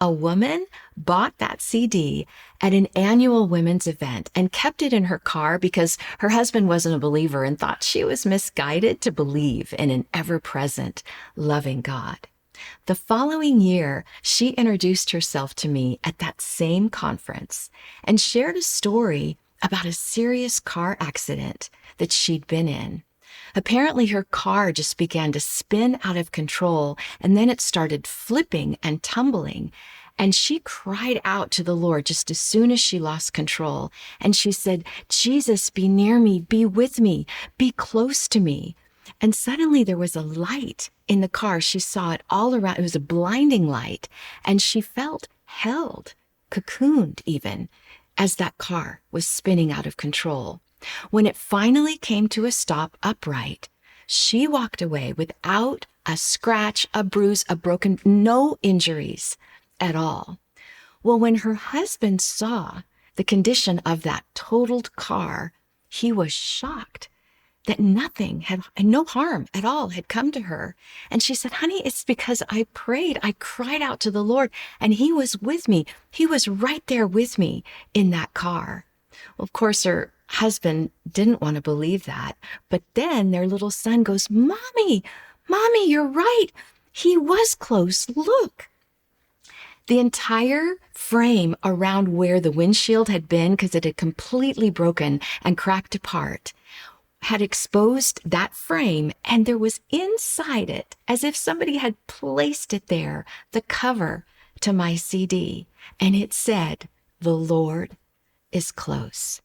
A woman bought that CD at an annual women's event and kept it in her car because her husband wasn't a believer and thought she was misguided to believe in an ever-present, loving God. The following year, she introduced herself to me at that same conference and shared a story about a serious car accident that she'd been in. Apparently, her car just began to spin out of control, and then it started flipping and tumbling. And she cried out to the Lord just as soon as she lost control. And she said, "Jesus, be near me, be with me, be close to me." And suddenly there was a light in the car. She saw it all around. It was a blinding light. And she felt held, cocooned even, as that car was spinning out of control. When it finally came to a stop upright, she walked away without a scratch, a bruise, a broken, no injuries at all. Well, when her husband saw the condition of that totaled car, he was shocked that nothing had, no harm at all had come to her. And she said, "Honey, it's because I prayed. I cried out to the Lord, and he was with me. He was right there with me in that car." Well, of course, her husband didn't want to believe that. But then their little son goes, Mommy, you're right. He was close. Look." The entire frame around where the windshield had been, because it had completely broken and cracked apart, had exposed that frame, and there was inside it, as if somebody had placed it there, the cover to my CD, and it said, "The Lord is close."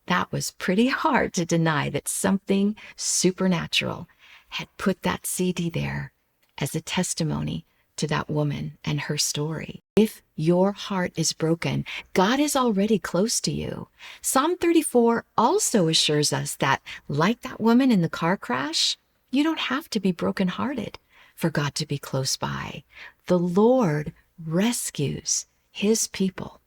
That was pretty hard to deny, that something supernatural had put that CD there as a testimony to that woman and her story. If your heart is broken, God is already close to you. Psalm 34 also assures us that, like that woman in the car crash, you don't have to be brokenhearted for God to be close by. The Lord rescues his people